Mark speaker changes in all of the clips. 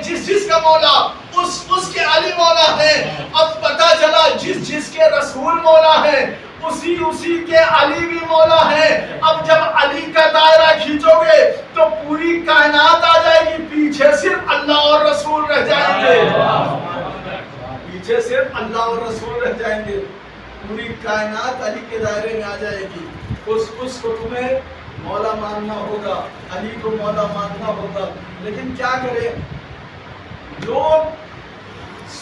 Speaker 1: جس کا مولا اس کے علی مولا ہے. اب پتا چلا جس کے رسول مولا ہے اسی کے علی بھی مولا ہے. اب جب علی کا دائرہ کھینچو گے تو پوری کائنات آ جائے گی, پیچھے صرف اللہ اور رسول رہ جائیں گے. پیچھے صرف اللہ اور رسول رہ جائیں گے, پوری کائنات علی کے دائرے میں آ جائے گی. اس کو تمہیں مولا ماننا ہوگا, علی کو مولا ماننا ہوگا. لیکن کیا کریں, لوگ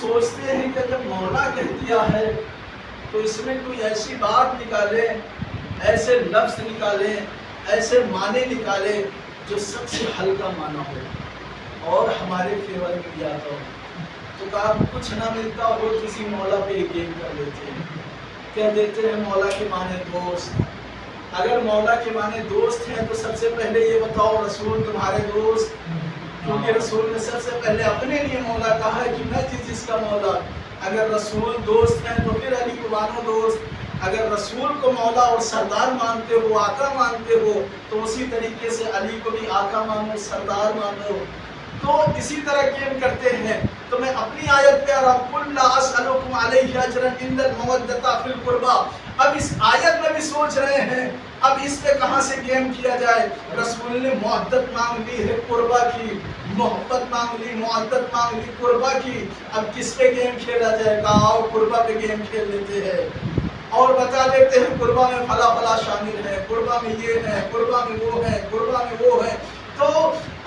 Speaker 1: سوچتے ہیں کہ جب مولا کہہ دیا ہے تو اس میں کوئی ایسی بات نکالے, ایسے لفظ نکالے, ایسے معنی نکالے جو سب سے ہلکا معنی ہو اور ہمارے فیور میں بھی آتا ہو. تو کہا کچھ نہ ملتا ہو کسی مولا پہ گیم کر لیتے ہیں, کہہ دیتے ہیں مولا کے معنی دوست. اگر مولا کے معنی دوست ہیں تو سب سے پہلے یہ بتاؤ رسول تمہارے دوست, کیونکہ رسول نے سب سے پہلے اپنے لیے مولا کہا ہے کہ میں جس کا مولا. اگر رسول دوست ہیں تو پھر علی کو مانو دوست. اگر رسول کو مولا اور سردار مانتے ہو, آقا مانتے ہو, تو اسی طریقے سے علی کو بھی آقا مانو, سردار مانو. تو اسی طرح گیم کرتے ہیں. تو میں اپنی آیت پہ آ رہا ہوں, قُلْ لَا أَسْأَلُكُمْ عَلَيْهِ أَجْرًا إِلَّا الْمَوَدَّةَ فِي الْقُرْبَى. اب اس آیت میں بھی سوچ رہے ہیں اب اس پہ کہاں سے گیم کیا جائے. رسول نے محبت مانگ لی ہے قربا کی, محبت مانگ لی, محبت مانگ لی قربا کی. اب کس پہ گیم کھیلا جائے گا, آؤ قربا پہ گیم کھیل لیتے ہیں اور بتا دیتے ہیں قربا میں فلا فلا شامل ہے, قربا میں یہ ہے, قربا میں وہ ہے, قربا میں وہ ہے. تو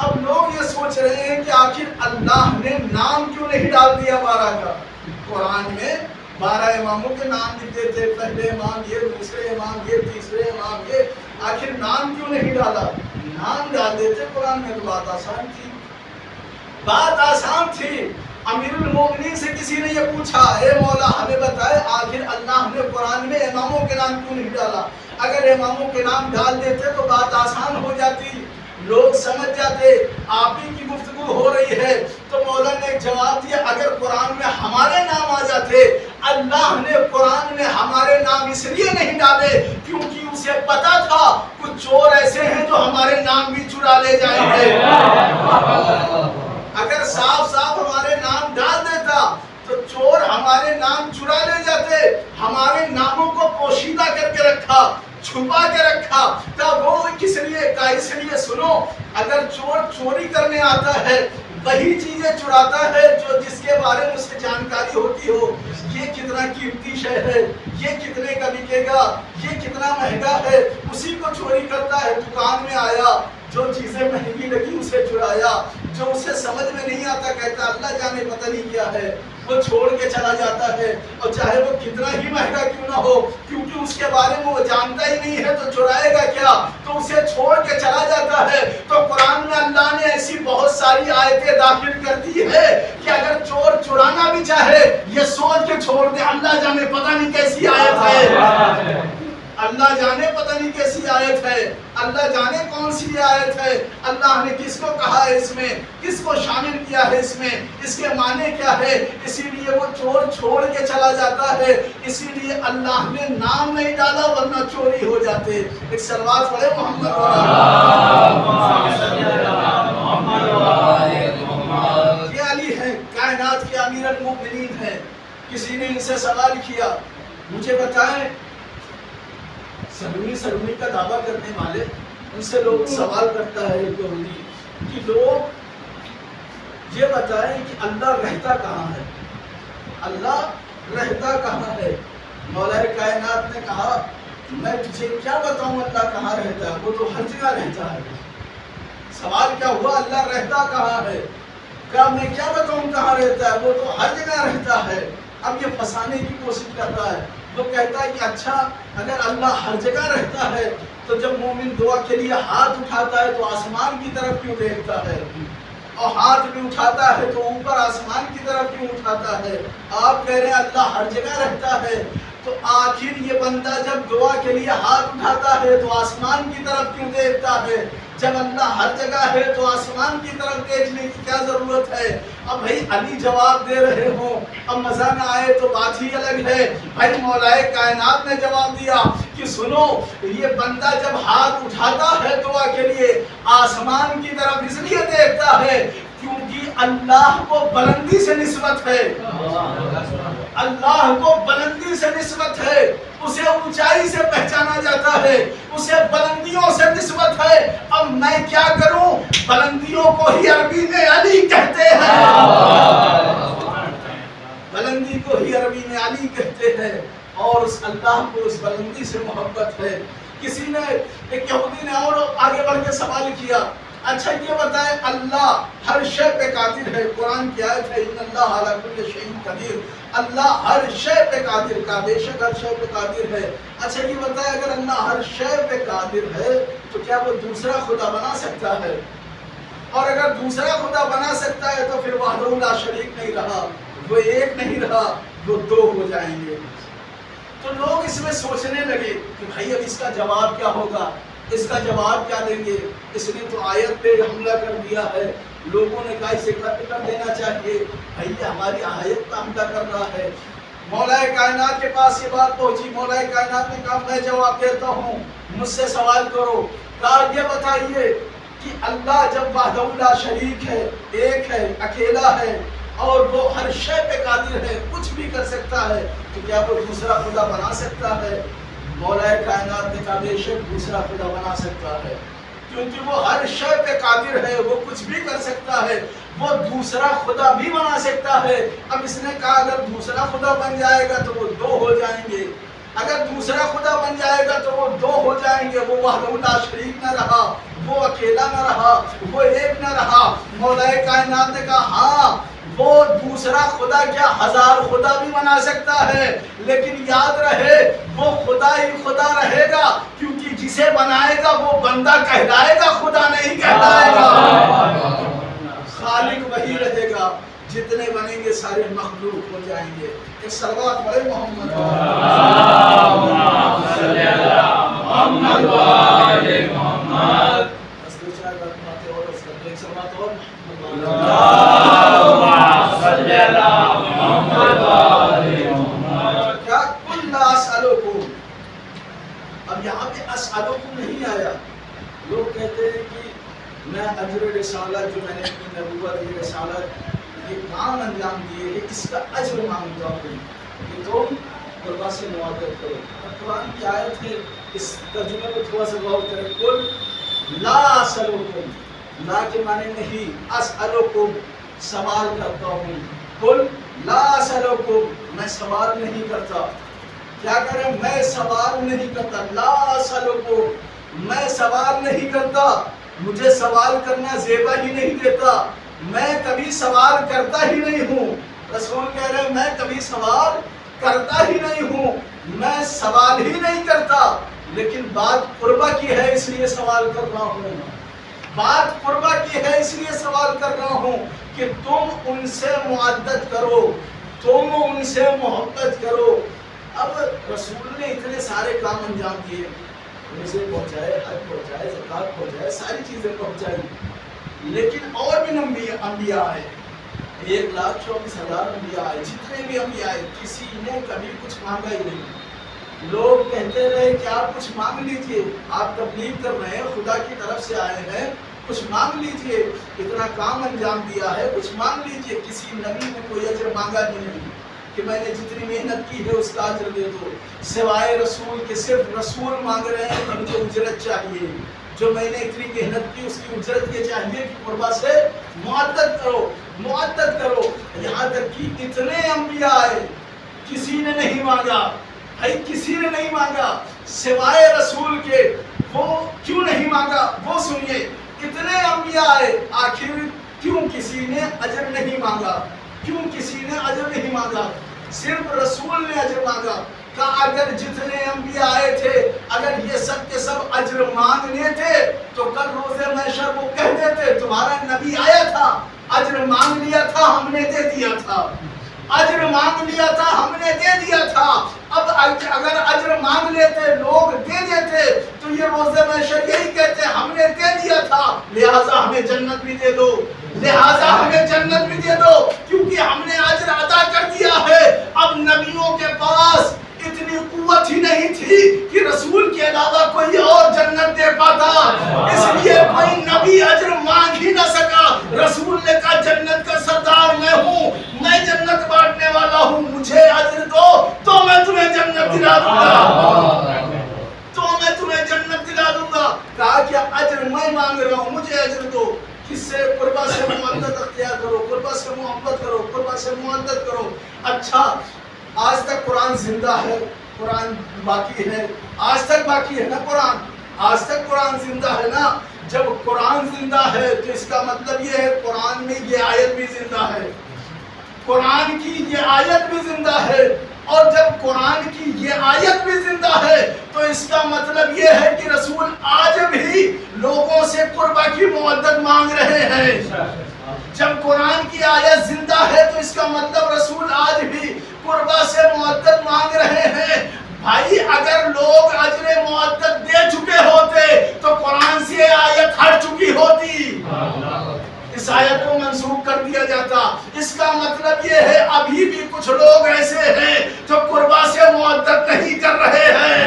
Speaker 1: اب لوگ یہ سوچ رہے ہیں کہ آخر اللہ نے نام کیوں نہیں ڈال دیا 12 کا. قرآن میں 12 اماموں کے نام لکھتے تھے, پہلے امام یہ, دوسرے امام یہ, تیسرے امام یہ. آخر نام کیوں نہیں ڈالا, نام ڈال دیتے قرآن میں تو بات آسان تھی, بات آسان تھی. امیر المومنین سے کسی نے یہ پوچھا, اے مولا ہمیں بتائے آخر اللہ نے قرآن میں اماموں کے نام کیوں نہیں ڈالا. اگر اماموں کے نام ڈال دیتے تو بات آسان ہو جاتی, لوگ سمجھ جاتے آپ ہی کی گفتگو ہو رہی ہے. تو مولا نے ایک جواب دیا, اگر قرآن میں ہمارے نام آ جاتے, اللہ نے قرآن میں ہمارے نام اس لیے نہیں ڈالے کیونکہ اسے پتا تھا کچھ چور ایسے ہیں جو ہمارے نام بھی چرا لے جائیں گے. اگر صاف صاف ہمارے نام ڈال دیتا تو چور ہمارے نام چرا لے جاتے. ہمارے ناموں کو پوشیدہ کر کے رکھا, چھپا کے رکھا تھا. وہ کس لیے کا, اس لیے سنو, اگر چور چوری کرنے آتا ہے وہی چیزیں چراتا ہے جو جس کے بارے میں اسے جانکاری ہوتی ہو. یہ کتنا قیمتی شے ہے, یہ کتنے کا بکے گا, یہ کتنا مہنگا ہے, اسی کو چوری کرتا ہے. دکان میں آیا, جو چیزیں مہنگی لگی اسے چرایا, جو اسے سمجھ میں نہیں آتا کہتا اللہ جانے پتہ نہیں کیا ہے, وہ چھوڑ کے چلا جاتا ہے. اور چاہے وہ کتنا ہی مہنگا کیوں نہ ہو, کیونکہ اس کے بارے میں وہ جانتا ہی نہیں ہے تو چرائے گا کیا, تو اسے چھوڑ کے چلا جاتا ہے. تو قرآن میں اللہ نے ایسی بہت ساری آیتیں داخل کر دی ہے کہ اگر چور چرانا بھی چاہے یہ سوچ کے چھوڑ دے, اللہ جانے پتہ نہیں کیسی آیت ہے, اللہ جانے پتہ نہیں کیسی آیت ہے, اللہ جانے کون سی آیت ہے, اللہ نے کس کو کہا ہے اس میں, کس کو شامل کیا ہے اس میں, اس کے معنی کیا ہے. اسی لیے وہ چور چھوڑ کے چلا جاتا ہے, اسی لیے اللہ نے نام نہیں ڈالا ورنہ چوری ہو جاتے. ایک صلوات پڑھے محمد. یہ علی ہے, کائنات کے امیر المومنین ہیں. کسی نے ان سے سوال کیا, مجھے بتائیں سرونی کا دعویٰ کرنے والے, ان سے لوگ سوال کرتا ہے کہ لوگ یہ بتائیں کہ اللہ رہتا کہاں ہے, اللہ رہتا کہاں ہے. مولا کائنات نے کہا میں تجھے کیا بتاؤں اللہ کہاں رہتا ہے, وہ تو ہر جگہ رہتا ہے. سوال کیا ہوا, اللہ رہتا کہاں ہے, کیا میں کیا بتاؤں کہاں رہتا ہے, وہ تو ہر جگہ رہتا ہے. اب یہ پھنسانے کی کوشش کرتا ہے. وہ کہتا ہے کہ اچھا اگر اللہ ہر جگہ رہتا ہے تو جب مومن دعا کے لیے ہاتھ اٹھاتا ہے تو آسمان کی طرف کیوں دیکھتا ہے, اور ہاتھ بھی اٹھاتا ہے تو اوپر آسمان کی طرف کیوں اٹھاتا ہے. آپ کہہ رہے ہیں اللہ ہر جگہ رہتا ہے, تو آخر یہ بندہ جب دعا کے لیے ہاتھ اٹھاتا ہے تو آسمان کی طرف کیوں دیکھتا ہے. جب اللہ ہر جگہ ہے تو آسمان کی طرف دیکھنے کی کیا ضرورت ہے. اب بھائی علی جواب دے رہے ہوں, اب مزہ نہ آئے تو بات ہی الگ ہے. بھائی مولا کائنات نے جواب دیا کہ سنو, یہ بندہ جب ہاتھ اٹھاتا ہے دعا کے لیے آسمان کی طرف اس لیے دیکھتا ہے کیونکہ اللہ کو بلندی سے نسبت ہے، اللہ کو بلندی سے نسبت ہے، اسے اونچائی سے پہچانا جاتا ہے، اسے بلندیوں سے نسبت ہے۔ اب میں کیا کروں؟ بلندیوں کو ہی عربی میں علی کہتے ہیں، بلندی کو ہی عربی میں علی کہتے ہیں، اور اس اللہ کو اس بلندی سے محبت ہے۔ کسی نے، ایک یہودی نے اور آگے بڑھ کے سوال کیا، اچھا یہ بتائے اللہ ہر شے پہ قادر ہے، قرآن کی آیت ہے ان اللہ علی کل شیء قدیر، اللہ ہر شے پہ قادر کا، بے شک ہر شے پہ قادر ہے۔ اچھا یہ بتائے اگر اللہ ہر شے پہ قادر ہے تو کیا وہ دوسرا خدا بنا سکتا ہے؟ اور اگر دوسرا خدا بنا سکتا ہے تو پھر وحدہ لا شریک نہیں رہا، وہ ایک نہیں رہا، وہ دو ہو جائیں گے۔ تو لوگ اس میں سوچنے لگے کہ بھائی اب اس کا جواب کیا ہوگا، اس کا جواب کیا دیں گے؟ اس نے تو آیت پہ حملہ کر دیا ہے، لوگوں نے کہا اسے قتل کر دینا چاہیے، بھائی ہماری آیت پہ حملہ کر رہا ہے۔ مولا کائنات کے پاس یہ بات پہنچی، مولا کائنات نے کہا میں جواب دیتا ہوں، مجھ سے سوال کرو۔ کہا یہ بتائیے کہ اللہ جب وحدہ لا شریک ہے، ایک ہے، اکیلا ہے، اور وہ ہر شے پہ قادر ہے، کچھ بھی کر سکتا ہے، تو کیا وہ دوسرا خدا بنا سکتا ہے؟ مولا کائنات نے کہا بے شک دوسرا خدا بنا سکتا ہے، کیونکہ وہ ہر شے پہ قادر ہے، وہ کچھ بھی کر سکتا ہے، وہ دوسرا خدا بھی بنا سکتا ہے۔ اب اس نے کہا اگر دوسرا خدا بن جائے گا تو وہ دو ہو جائیں گے، اگر دوسرا خدا بن جائے گا تو وہ دو ہو جائیں گے، وہ وحدہ لا شریک نہ رہا، وہ اکیلا نہ رہا، وہ ایک نہ رہا۔ مولا کائنات نے کہا ہاں وہ دوسرا خدا کیا ہزار خدا بھی بنا سکتا ہے، لیکن یاد رہے وہ خدا ہی خدا رہے گا، کیونکہ جسے بنائے گا وہ بندہ کہلائے گا، خدا نہیں کہلائے گا۔ خالق وہی رہے گا، جتنے بنیں گے سارے مخلوق ہو جائیں گے۔ ایک صلوات پڑھے محمد صلی اللہ محمد وآلِ محمد۔ بس دو چار باتیں اور اس کا ایک صلوات اور اب یہاں پہ اسألکم نہیں آیا۔ لوگ کہتے ہیں کہ میں اجر رسالت جو میں نے اپنی نبوت یہ رسالت یہ کام انجام دیے ہے اس کا اجر مانگتا ہوں کہ تم قربا سے موافقت کرو۔ اور قرآن کی آیت ہے، اس ترجمے کو تھوڑا سا غور کریں۔ قل لا اسألکم، لا کے معنی نہیں، اسألکم سوال کرتا ہوں، قل لا اسألکم میں سوال نہیں کرتا۔ کیا کریں؟ میں سوال نہیں کرتا، لا اسألکم میں سوال نہیں کرتا، مجھے سوال کرنا زیبا ہی نہیں دیتا، میں کبھی سوال کرتا ہی نہیں ہوں۔ رسول کہہ رہے ہیں میں کبھی سوال کرتا ہی نہیں ہوں، میں سوال ہی نہیں کرتا، لیکن بات قربا کی ہے اس لیے سوال کر رہا ہوں، بات قربا کی ہے اس لیے سوال کر رہا ہوں کہ تم ان سے معدت کرو، تم ان سے محبت کرو۔ اب رسول نے اتنے سارے کام انجام دیے، روزے پہنچائے، حج پہنچائے، زکوٰۃ پہنچائے، ساری چیزیں پہنچائی، لیکن اور بھی انبیاء آئے، 1,24,000 انبیاء آئے، جتنے بھی انبیاء آئے کسی نے کبھی کچھ مانگا ہی نہیں۔ لوگ کہتے رہے کہ آپ کچھ مانگ لیجئے، آپ تبلیغ کر رہے ہیں، خدا کی طرف سے آئے ہیں، کچھ مانگ لیجئے، اتنا کام انجام دیا ہے، کچھ مانگ لیجئے۔ کسی نبی نے کوئی اجر مانگا ہی نہیں کہ میں نے جتنی محنت کی ہے اس کا اجر دے دو، سوائے رسول کے صرف رسول مانگ رہے ہیں کہ مجھے اجرت چاہیے، جو میں نے اتنی محنت کی اس کی اجرت یہ چاہیے کہ قربا سے معدت کرو، معدت کرو۔ یہاں تک کہ اتنے انبیاء آئے، کسی نے نہیں مانگا، بھائی کسی نے نہیں مانگا سوائے رسول کے۔ وہ کیوں نہیں مانگا وہ سنیے، اتنے انبیاء آئے، آخر کیوں کسی نے اجر نہیں مانگا؟ کیوں کسی نے اجر نہیں مانگا؟ صرف رسول نے اجر مانگا۔ کہا اگر جتنے انبیاء آئے تھے اگر یہ سب کے سب اجر مانگنے تھے تو کل روز محشر وہ کہہ دیتے تمہارا نبی آیا تھا، اجر مانگ لیا تھا، ہم نے دے دیا تھا، اجر مانگ لیا تھا، ہم نے دے دیا تھا۔ اب اگر اجر مانگ لیتے لوگ دے دیتے تو یہ روز محشر یہی کہتے ہم نے دے دیا تھا، لہٰذا ہمیں جنت بھی دے دو، لہٰذا ہمیں جنت بھی دے دو، کیونکہ ہم نے اجر ادا کر دیا ہے۔ اب نبیوں کے پاس اتنی قوت ہی نہیں تھی کہ رسول کے علاوہ کوئی اور جنت دے پاتا، اس لیے کوئی نبی اجر مانگ ہی نہ سکا۔ رسول نے کہا جنت کا سے مودت اختیار کرو، قربا سے محبت کرو، قربا سے مودت کرو. اچھا آج تک قرآن زندہ ہے، قرآن باقی ہے، آج تک باقی ہے نا قرآن، آج تک قرآن زندہ ہے نا. جب قرآن زندہ ہے تو اس کا مطلب یہ ہے قرآن میں یہ آیت بھی زندہ ہے، قرآن کی یہ آیت بھی زندہ ہے. اور جب قرآن کی یہ آیت بھی زندہ ہے تو اس کا مطلب یہ ہے کہ رسول آج بھی لوگوں سے قربا کی مودت مانگ رہے ہیں. جب قرآن کی آیت زندہ ہے تو اس کا مطلب رسول آج بھی قربا سے مودت مانگ رہے ہیں. بھائی اگر لوگ اجر مودت دے چکے ہوتے تو قرآن سے آیت ہٹ چکی ہوتی، اس آیت کو منسوخ کر دیا جاتا. اس کا مطلب یہ ہے ابھی بھی کچھ لوگ ایسے ہیں جو قربا سے مودت نہیں کر رہے ہیں،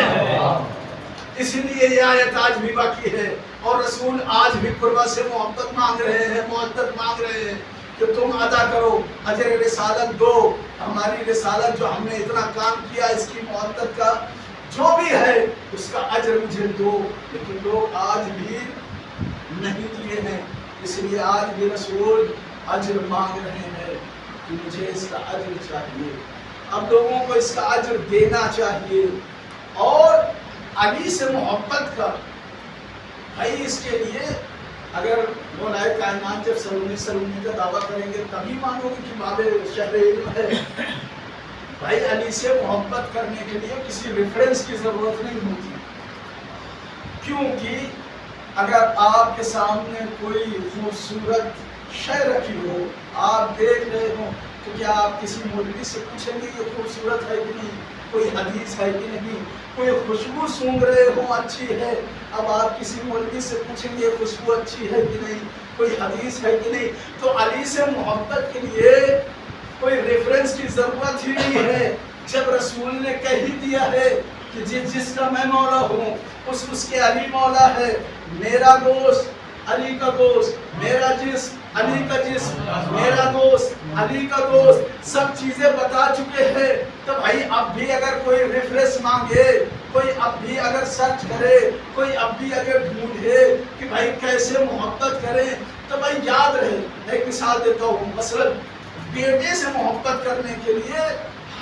Speaker 1: اسی لیے یہ آیت آج بھی باقی ہے. اور رسول آج بھی قربا سے محبت مانگ رہے ہیں، مودت مانگ رہے ہیں کہ تم ادا کرو، اجر رسالت دو، ہماری رسالت جو ہم نے اتنا کام کیا اس کی مودت کا جو بھی ہے اس کا اجر مجھے دو. لیکن لوگ آج بھی نہیں دیے ہیں، اس لیے آج بھی رسول اجر مانگ رہے ہیں کہ مجھے اس کا اجر چاہیے. اب لوگوں کو اس کا اجر دینا چاہیے. اور علی سے محبت کا بھائی اس کے لیے اگر مولائے کائنات جب سرونی کا دعویٰ کریں گے تبھی مانو گے کہ باب شہر علم ہے. بھائی علی سے محبت کرنے کے لیے کسی ریفرنس کی ضرورت نہیں ہوتی، کیونکہ اگر آپ کے سامنے کوئی خوبصورت شے رکھی ہو، آپ دیکھ رہے ہو تو کیا آپ کسی مولوی سے پوچھیں گے یہ خوبصورت ہے کہ نہیں، کوئی حدیث ہے کہ نہیں، کوئی خوشبو سونگھ رہے ہو اچھی ہے، اب آپ کسی مولوی سے پوچھیں گے یہ خوشبو اچھی ہے کہ نہیں، کوئی حدیث ہے کہ نہیں. تو علی سے محبت کے لیے کوئی ریفرنس کی ضرورت ہی نہیں ہے. جب رسول نے کہہ ہی دیا ہے کہ جس کا میں مولا ہوں اس کے علی مولا ہے، میرا دوست علی کا دوست، میرا جسم علی کا جسم، میرا دوست علی کا دوست، سب چیزیں بتا چکے ہیں. تو بھائی اب بھی اگر کوئی ریفرنس مانگے، کوئی اب بھی اگر سرچ کرے، کوئی اب بھی اگر ڈھونڈے کہ بھائی کیسے محبت کریں، تو بھائی یاد رہے. ایک مثال دیتا ہوں، مثلا بیٹے سے محبت کرنے کے لیے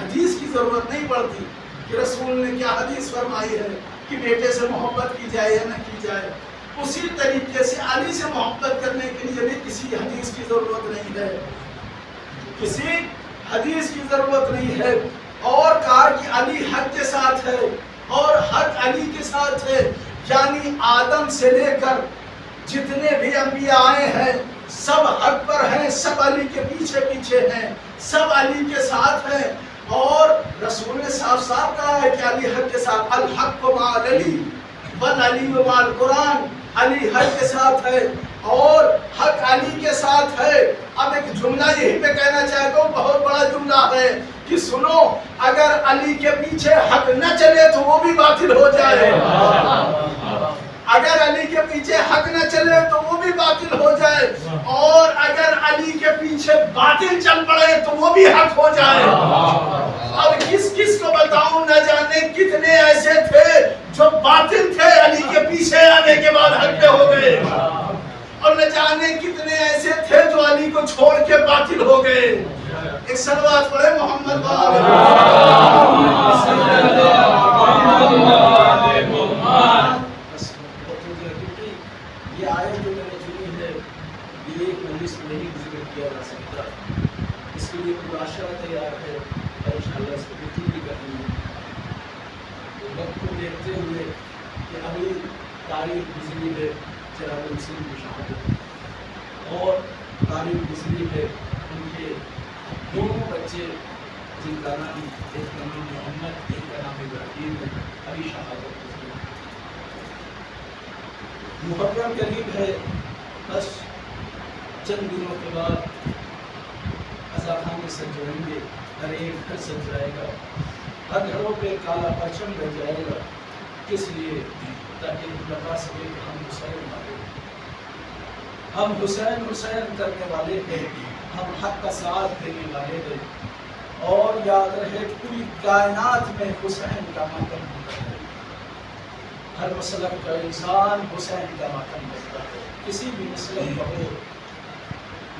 Speaker 1: حدیث کی ضرورت نہیں پڑتی کہ رسول نے کیا حدیث فرمائی ہے کہ بیٹے سے محبت کی جائے یا نہ کی جائے. اسی طریقے سے علی سے محبت کرنے کے لیے بھی کسی حدیث کی ضرورت نہیں ہے، کسی حدیث کی ضرورت نہیں ہے. اور کہا کہ علی حق کے ساتھ ہے اور حق علی کے ساتھ ہے، یعنی آدم سے لے کر جتنے بھی انبیاء آئے ہیں سب حق پر ہیں، سب علی کے پیچھے پیچھے ہیں، سب علی کے ساتھ ہیں. اور رسول نے صاف صاف کہا ہے کہ علی حق کے ساتھ، الحق مع علی والعلی مع القرآن، علی حق کے ساتھ ہے اور حق علی کے ساتھ ہے. اب ایک جملہ یہی پہ کہنا چاہتا ہوں، بہت بڑا جملہ ہے کہ سنو، اگر علی کے پیچھے حق نہ چلے تو وہ بھی باطل ہو جائے، اگر علی کے پیچھے حق نہ چلے تو وہ بھی باطل ہو جائے، اور اگر علی کے پیچھے باطل چل پڑے تو وہ بھی حق ہو جائے. اب کس کس کو بتاؤں، نہ جانے کتنے ایسے تھے جو باطل تھے علی کے پیچھے آنے کے بعد حق پہ ہو گئے، اور نہ جانے کتنے ایسے تھے جو علی کو چھوڑ کے باطل ہو گئے. ایک صلوات پڑھے محمد یہ آیت جو میں نے چنی ہے یہ ایک مجلس میں نہیں ذکر کیا جا سکتا، اس کے لیے پورا عشرہ تیار ہے اور انشاءاللہ اس کو بھی کرنی ہے. وقت کو دیکھتے ہوئے کہ ابھی تاریخ گزری ہے جناب مسلم کی شہادت، اور تاریخ گزری ہے ان کے دونوں بچے جن کا نام، ایک کا نام محمد، ایک کا نام ابراہیم ہے، ابھی شہادت گزری. محرم قریب ہے، بس چند دنوں کے بعد عزاخانے سج جائیں گے، ہر ایک گھر سج جائے گا، ہر گھروں پہ کالا پرچم لگ جائے گا. کس لیے؟ تاکہ بتا سکے کہ ہم حسین والے ہیں، ہم حسین حسین کرنے والے ہیں، ہم حق کا ساتھ دینے والے ہیں. اور یاد رہے پوری کائنات میں حسین کا ماتم ہوتا ہے، ہر مسلک کا انسان حسین کا ماتم کرتا ہے. کسی بھی مسلک کا ہو،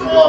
Speaker 2: 2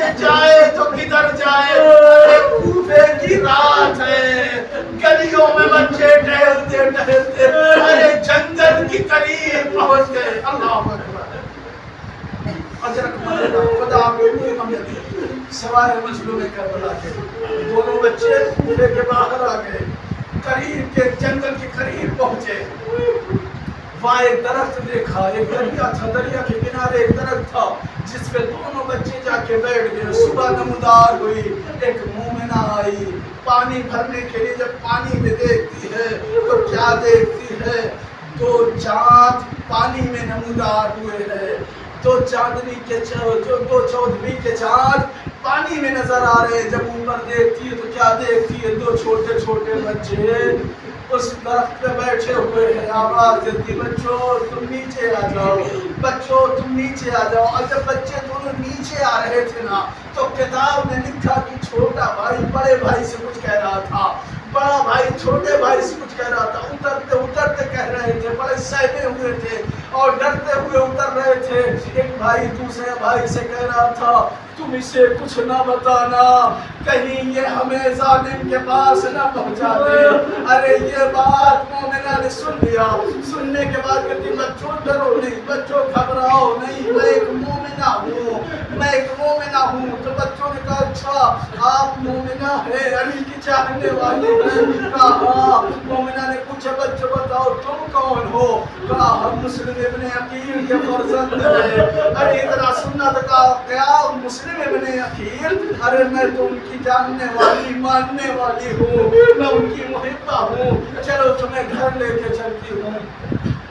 Speaker 1: بچے جائے تو کدھر جائے؟ کوفے کی رات ہے، گلیوں میں بچے ٹہلتے ٹہلتے ارے جنگل کی قریب پہنچ گئے. اللہ اکبر. خدا سوائے مظلوم کربلا کے دونوں بچے کوفے کے باہر آ گئے، قریب کے جنگل کے قریب پہنچے. وہاں ایک درخت دیکھا، ایک دریا تھا، دریا کے کنارے ایک درخت تھا جس پہ دونوں بچے جا کے بیٹھ گئے. صبح نمودار ہوئی، ایک مومنہ آئی پانی بھرنے کے لیے. جب پانی میں دیکھتی ہے تو کیا دیکھتی ہے؟ دو چاند پانی میں نمودار ہوئے ہیں، دو چاندنی کے دو چودھویں کے چاند پانی میں نظر آ رہے ہیں. جب اوپر دیکھتی ہے تو کیا دیکھتی ہے؟ دو چھوٹے چھوٹے بچے اس درخت پہ بیٹھے ہوئے ہیں. آواز دیتی، بچوں تم نیچے آ جاؤ، بچوں تم نیچے آ جاؤ. اور جب بچے دونوں نیچے آ رہے تھے نا تو کتاب نے لکھا کہ چھوٹا بھائی بڑے بھائی سے کچھ کہہ رہا تھا، بڑا بھائی چھوٹے بھائی سے کچھ کہہ رہا تھا. اترتے اترتے کہہ رہے تھے، بڑے سہمے ہوئے تھے اور ڈرتے ہوئے اتر رہے تھے. ایک بھائی دوسرے بھائی سے کہہ رہا تھا تم اسے کچھ نہ بتانا، کہیں یہ ہمیں ظالم کے پاس نہ پہنچا دے. ارے یہ بات مومنہ نے سن لیا. سننے کے بعد کہتی بچوں ڈرو نہیں، بچوں گھبراؤ نہیں، میں ایک مومنہ ہوں، میں ایک مومنہ ہوں. تو بچوں نے کہا اچھا آپ مومنہ ہیں، علی کی چاہنے والی ہیں؟ کہا ہاں. مومنہ نے پوچھا بچوں بتاؤ تم کون ہو؟ کہا ہم مسلم ابن عقیل کے فرزند ہیں. ارے اتنا سننا تو کہا کیا مسلم ابن عقیل؟ ارے میں تو ان کی جاننے والی ماننے والی ہوں، میں ان کی محبہ ہوں، چلو تمہیں گھر لے کے چلتی ہوں.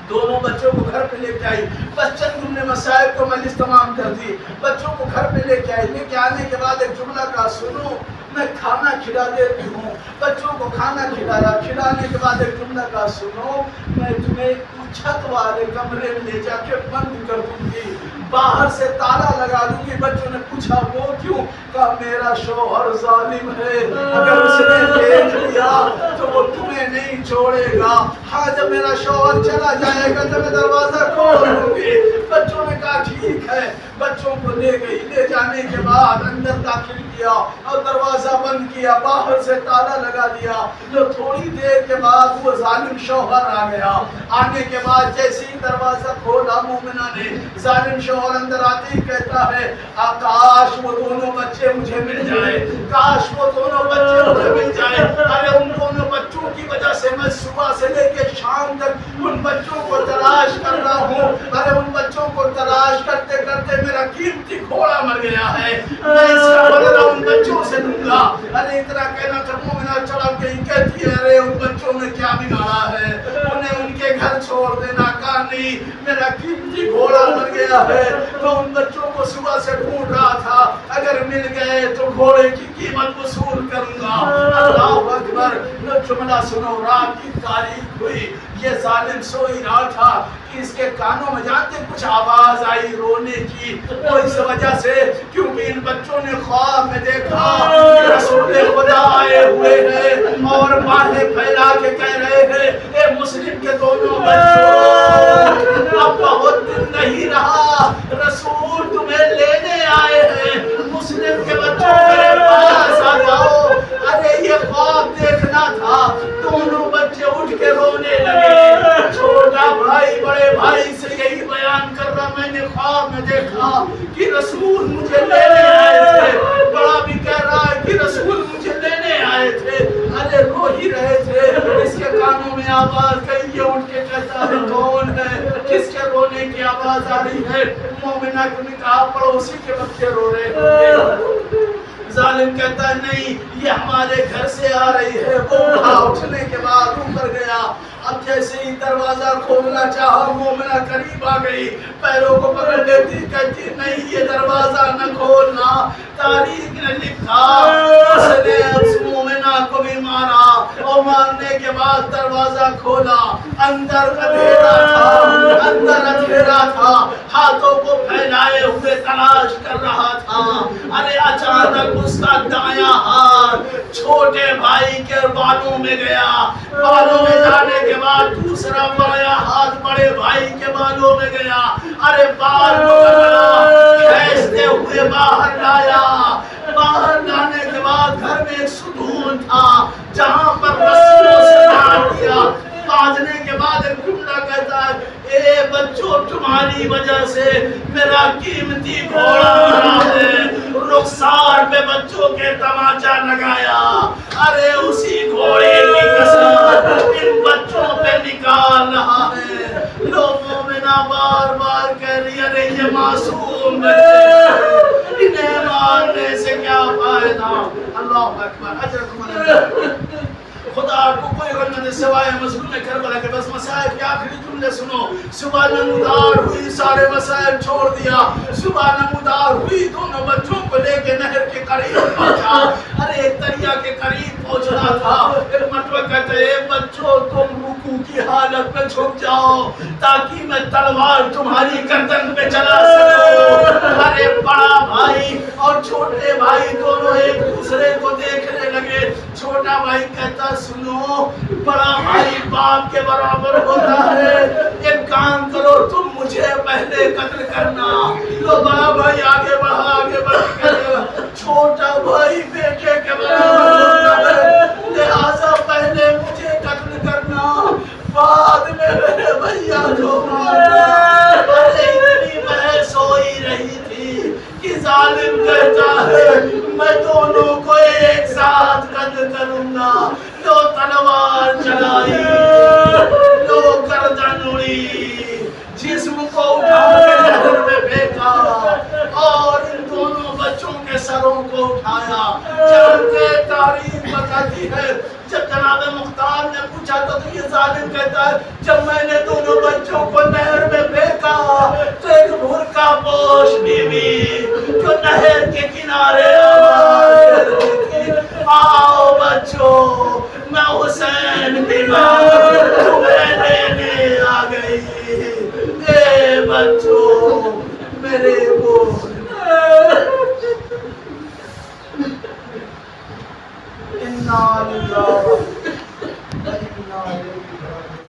Speaker 1: دونوں بچوں کو گھر پہ لے کے آئی. بچن تم نے مسائل کو مجلس تمام کر دی. بچوں کو گھر پہ لے کے آئی. لے کے آنے کے بعد ایک جملہ کہا سنو میں کھانا کھلا دیتی ہوں. بچوں کو کھانا کھلایا. کھلانے کے بعد ایک جملہ کہا سنو میں تمہیں چھت والے کمرے میں لے جا کے بند کر دوں گی، باہر سے تالا لگا دوں گی. بچوں نے پوچھا وہ کیوں؟ کہا میرا شوہر ظالم ہے، اگر اس نے دیکھ لیا تو وہ تمہیں نہیں چھوڑے گا. ہاں جب میرا شوہر چلا جائے گا تو میں دروازہ کھول دوں گی. بچوں نے کہا ٹھیک ہے. بچوں کو لے گئی. لے جانے کے بعد اندر داخل کیا اور دروازہ بند کیا، باہر سے تالا لگا دیا. جو تھوڑی دیر کے بعد وہ ظالم شوہر آ گیا. آنے کے بعد جیسے ہی دروازہ کھولا مومنہ نے، ظالم شوہر اندر آتے ہی کہتا ہے کاش وہ دونوں بچے مجھے مل جائے، کاش وہ دونوں بچے مجھے مل جائے. ارے ان دونوں بچوں کی وجہ سے میں صبح سے لے کے شام تک ان بچوں کو تلاش کر رہا ہوں. ارے ان بچوں کو تلاش کرتے کرتے میرا قیمتی گھوڑا مر گیا ہے، میں اس کا بدلہ ان بچوں سے دوں گا. ارے اتنا کہنا تھا مومنہ چڑھ گئی. کہتی ہے ارے ان بچوں نے کیا بگاڑا ہے، انہیں ان کے گھر چھوڑ دینا. کہا نہیں میرا قیمتی گھوڑا مر گیا ہے، میں ان بچوں کو صبح سے ڈھونڈ رہا تھا، اگر مل گئے تو گھوڑے کی قیمت وصول کروں گا. اللہ اکبر. جملہ سنو. رات کی تاریخ ہوئی. یہ ظالم سو ہی رہا تھا کہ اس کے کانوں میں جانتے کچھ آواز آئی رونے کی. وہ اس وجہ سے کیونکہ ان بچوں نے خواب میں دیکھا کہ رسول خدا آئے ہوئے ہیں اور باہیں پھیلا کے کہہ رہے ہیں اے مسلم کے دونوں بچوں اب بہت دن نہیں رہا، رسول تمہیں لینے آئے ہیں، مسلم کے بچوں میرے پاس آ جاؤ. ارے یہ خواب دیکھنا تھا. دونوں بچے اٹھ کے رونے لگے. چھوٹا بھائی بڑے بھائی سے یہی بیان کر رہا میں نے خواب میں دیکھا کہ رسول مجھے لینے آئے تھے. بڑا بھی کہہ رہا ہے کہ رسول مجھے لینے آئے تھے. ارے رو ہی رہے تھے. اس کے کانوں میں آواز گئی. یہ اٹھ کے کہتا ہے کون ہے، کس کے رونے کی آواز آ رہی ہے؟ مومنہ نے کہا پڑوسی کے بچے رو رہے ہیں. ظالم کہتا ہے نہیں یہ ہمارے گھر سے آ رہی ہے. وہ اٹھا. اٹھنے کے بعد اوپر گیا. اب جیسے ہی دروازہ کھولنا چاہا مومنہ قریب آ گئی، پیروں کو پکڑ لیتی. کہتی نہیں یہ دروازہ نہ کھولنا، تاریخ نے لکھا اس نے اس مومنہ کو بھی مارا اور مارنے کے بعد دروازہ کھولا. اندر اندھیرا تھا، اندر اندھیرا تھا. ہاتھوں کو پھیلائے ہوئے تلاش کر رہا تھا. ارے اچانک اس کا دایاں ہاتھ چھوڑ چھوٹے بھائی کے بالوں میں گیا، بالوں میں جانے کے بعد دوسرا بڑا ہاتھ بڑے بھائی کے بالوں میں گیا، ارے بال پکڑا کھینچتے ہوئے باہر لایا، باہر لانے کے بعد گھر میں ایک ستون تھا جہاں پر رسیوں سے باندھ دیا، باندھنے کے بعد ایک ٹکڑا کہتا ہے اے بچوں تمہاری وجہ سے میرا قیمتی گھوڑا مرا ہے، رخسار پہ بچوں کے تماچا لگایا، ارے اسی گھوڑے کی قسم ان بچوں پہ نکال رہا ہے، لوگوں میں نہ بار بار کہہ رہی ارے یہ معصوم بچے انہیں مارنے سے کیا فائدہ، اللہ اکبر، اجرکم اللہ۔ خدا کو کوئی غم نہیں سوائے مظلوم کربلا کے، بس مسائب کے آخری جملے سنو، صبح نمودار ہوئی سارے مسائب چھوڑ دیا، صبح نمودار ہوئی دونوں بچوں کو لے کے نہر کے قریب پہنچا، ارے ایک دریا کے قریب پہنچنا تھا، ایک مرتبہ کہتے ہیں بچوں تم رکوع کی حالت میں چھپ جاؤ تاکہ میں تلوار تمہاری گردن پہ چلا سکوں، ارے بڑا بھائی اور چھوٹے بھائی دونوں ایک دوسرے کو دیکھنے لگے، چھوٹا بھائی کہتا سنو بڑا بھائی باپ کے برابر ہوتا ہے، ایک کام کرو تم مجھے پہلے قتل کرنا، تو بڑا بھائی آگے بڑھ چھوٹا بھائی بیٹے کے برابر ہوتا ہے، لہذا پہلے مجھے قتل کرنا بعد میں میرے بھیا کو مارنا، اتنی بحث ہو ہی رہی تھی کہ ظالم کہتا ہے میں دونوں کو ایک ساتھ قتل کروں گا، لو تلوار چلائی، لو گردن اڑی، جسم کو اٹھا کے نہر میں پھینکا اور ان دونوں بچوں کے سروں کو اٹھایا، جانتے تاریخ بتاتی ہے جب جناب مختار نے پوچھا تو یہ ظالم کہتا ہے جب میں نے دونوں بچوں کو نہر میں پھینکا تو ایک بھرکا پوش بیوی جو نہر کے کنارے آواز کر رہی تھی آؤ بچوں میں حسین بیمار تمہیں لینے آ گئی، اے بچوں میرے بول اِنَّا لِلَّهِ